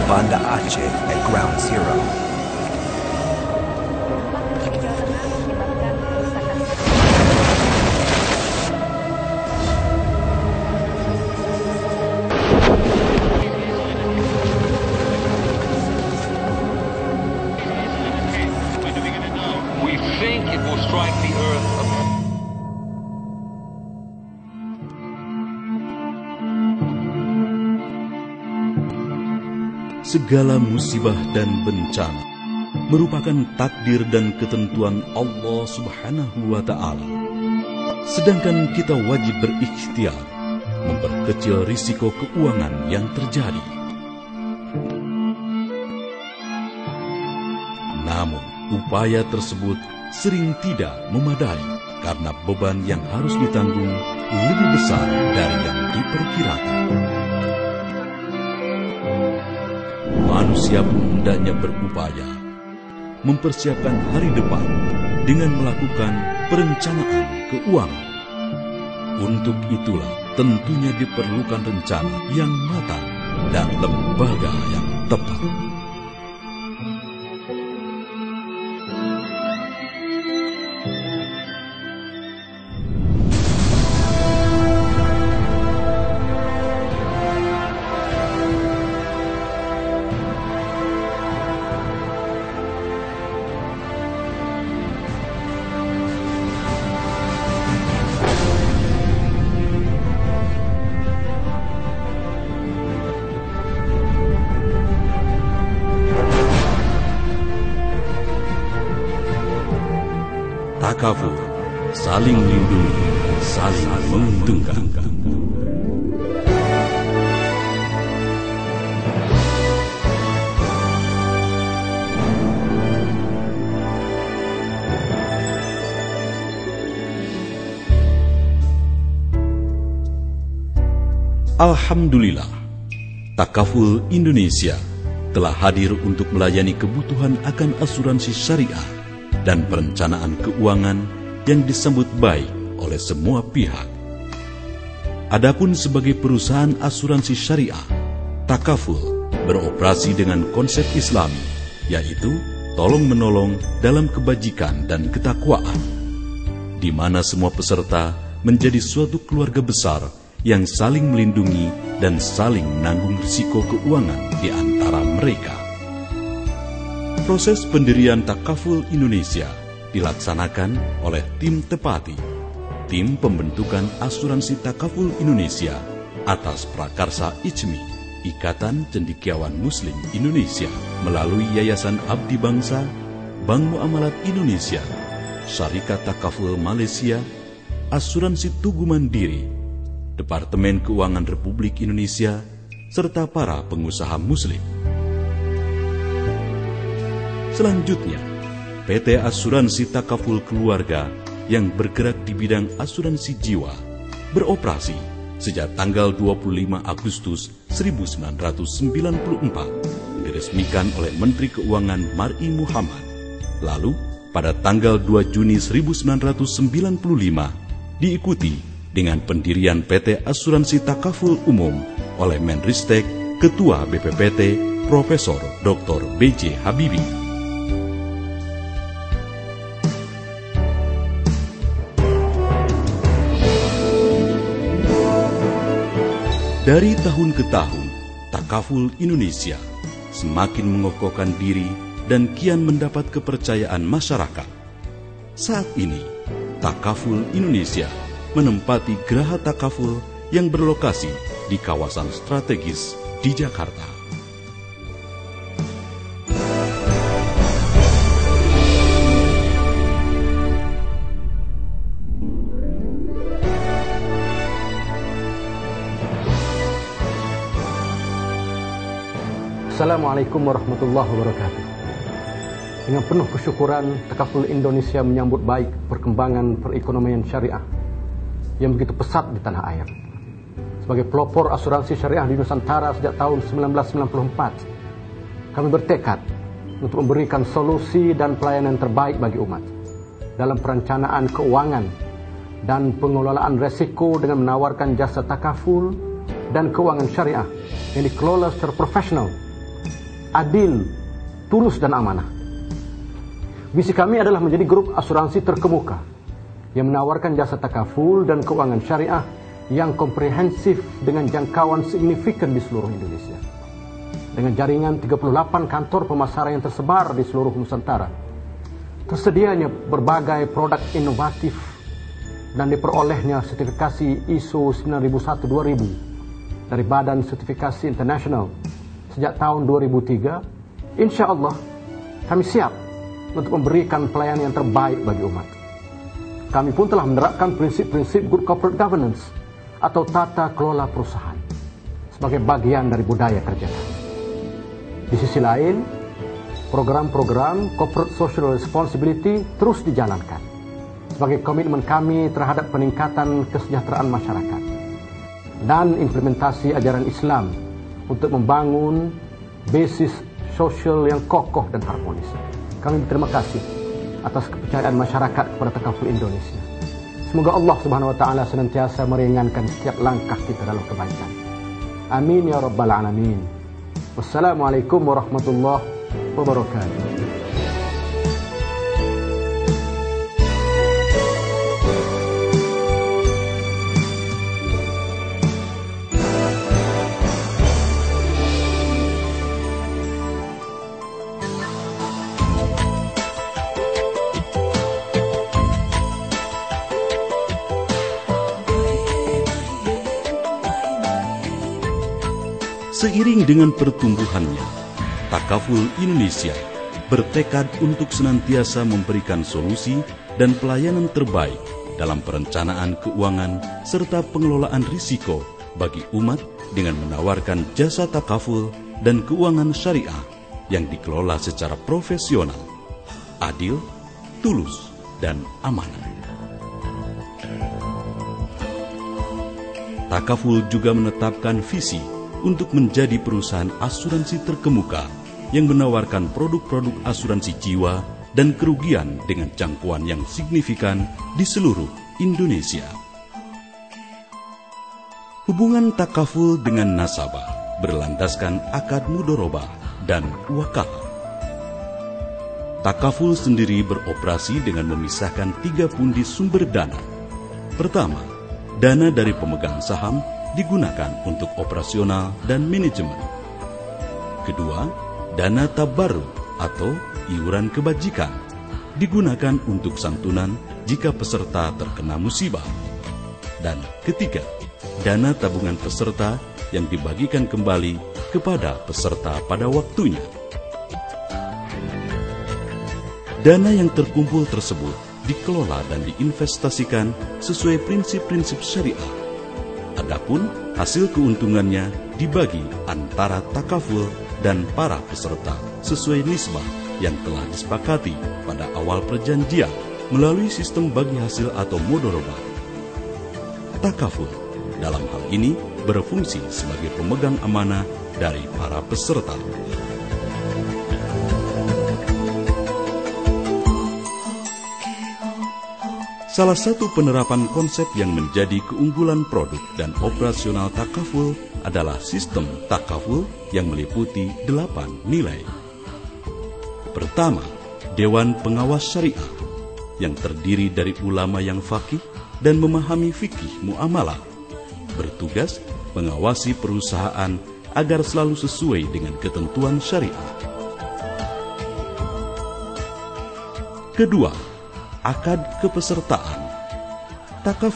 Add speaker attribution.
Speaker 1: Banda Aceh at Ground Zero.
Speaker 2: We think it will strike the earth.
Speaker 3: Segala musibah dan bencana merupakan takdir dan ketentuan Allah Subhanahu wa Ta'ala. Sedangkan kita wajib berikhtiar memperkecil risiko keuangan yang terjadi. Namun, upaya tersebut sering tidak memadai karena beban yang harus ditanggung lebih besar dari yang diperkirakan. Manusia pun hendaknya berupaya mempersiapkan hari depan dengan melakukan perencanaan keuangan. Untuk itulah tentunya diperlukan rencana yang matang dan lembaga yang tepat. Takaful, saling melindungi, saling menguntungkan. Alhamdulillah, Takaful Indonesia telah hadir untuk melayani kebutuhan akan asuransi syariah dan perencanaan keuangan yang disambut baik oleh semua pihak. Adapun sebagai perusahaan asuransi syariah, Takaful beroperasi dengan konsep Islami, yaitu tolong-menolong dalam kebajikan dan ketakwaan, di mana semua peserta menjadi suatu keluarga besar yang saling melindungi dan saling menanggung risiko keuangan di antara mereka. Proses pendirian Takaful Indonesia dilaksanakan oleh tim Tepati, tim pembentukan asuransi Takaful Indonesia atas prakarsa ICMI, Ikatan Cendekiawan Muslim Indonesia, melalui Yayasan Abdi Bangsa, Bank Muamalat Indonesia, Syarikat Takaful Malaysia, Asuransi Tugu Mandiri, Departemen Keuangan Republik Indonesia, serta para pengusaha Muslim. Selanjutnya, PT Asuransi Takaful Keluarga yang bergerak di bidang asuransi jiwa beroperasi sejak tanggal 25 Agustus 1994, diresmikan oleh Menteri Keuangan Mar'i Muhammad. Lalu, pada tanggal 2 Juni 1995, diikuti dengan pendirian PT Asuransi Takaful Umum oleh Menristek Ketua BPPT Profesor Dr. B.J. Habibie. Dari tahun ke tahun, Takaful Indonesia semakin mengokohkan diri dan kian mendapat kepercayaan masyarakat. Saat ini, Takaful Indonesia menempati Geraha Takaful yang berlokasi di kawasan strategis di Jakarta.
Speaker 4: Assalamualaikum warahmatullahi wabarakatuh. Dengan penuh kesyukuran, Takaful Indonesia menyambut baik perkembangan perekonomian syariah yang begitu pesat di tanah air. Sebagai pelopor asuransi syariah di Nusantara sejak tahun 1994, kami bertekad untuk memberikan solusi dan pelayanan terbaik bagi umat dalam perencanaan keuangan dan pengelolaan resiko dengan menawarkan jasa takaful dan keuangan syariah yang dikelola secara profesional adil, tulus dan amanah. Visi kami adalah menjadi grup asuransi terkemuka yang menawarkan jasa takaful dan keuangan syariah yang komprehensif dengan jangkauan signifikan di seluruh Indonesia. Dengan jaringan 38 kantor pemasaran yang tersebar di seluruh Nusantara, tersedianya berbagai produk inovatif dan diperolehnya sertifikasi ISO 9001-2000 dari Badan Sertifikasi Internasional sejak tahun 2003, insya Allah kami siap untuk memberikan pelayanan yang terbaik bagi umat. Kami pun telah menerapkan prinsip-prinsip good corporate governance atau tata kelola perusahaan sebagai bagian dari budaya kerja kami. Di sisi lain, program-program corporate social responsibility terus dijalankan sebagai komitmen kami terhadap peningkatan kesejahteraan masyarakat dan implementasi ajaran Islam untuk membangun basis sosial yang kokoh dan harmonis. Kami berterima kasih atas kepercayaan masyarakat kepada Takaful Indonesia. Semoga Allah Subhanahu wa taala senantiasa meringankan setiap langkah kita dalam kebaikan. Amin ya rabbal alamin. Wassalamualaikum warahmatullahi wabarakatuh.
Speaker 3: Seiring dengan pertumbuhannya, Takaful Indonesia bertekad untuk senantiasa memberikan solusi dan pelayanan terbaik dalam perencanaan keuangan serta pengelolaan risiko bagi umat dengan menawarkan jasa takaful dan keuangan syariah yang dikelola secara profesional, adil, tulus, dan amanah. Takaful juga menetapkan visi untuk menjadi perusahaan asuransi terkemuka yang menawarkan produk-produk asuransi jiwa dan kerugian dengan jangkauan yang signifikan di seluruh Indonesia. Hubungan takaful dengan nasabah berlandaskan akad mudharabah dan wakalah. Takaful sendiri beroperasi dengan memisahkan 3 pundi sumber dana. Pertama, dana dari pemegang saham digunakan untuk operasional dan manajemen. Kedua, dana tabarruk atau iuran kebajikan digunakan untuk santunan jika peserta terkena musibah. Dan ketiga, dana tabungan peserta yang dibagikan kembali kepada peserta pada waktunya. Dana yang terkumpul tersebut dikelola dan diinvestasikan sesuai prinsip-prinsip syariah. Adapun hasil keuntungannya dibagi antara takaful dan para peserta sesuai nisbah yang telah disepakati pada awal perjanjian melalui sistem bagi hasil atau mudharabah. Takaful dalam hal ini berfungsi sebagai pemegang amanah dari para peserta. Salah satu penerapan konsep yang menjadi keunggulan produk dan operasional takaful adalah sistem takaful yang meliputi 8 nilai. Pertama, Dewan Pengawas Syariah yang terdiri dari ulama yang faqih dan memahami fikih muamalah, bertugas mengawasi perusahaan agar selalu sesuai dengan ketentuan syariah. Kedua, akad kepesertaan. Takaful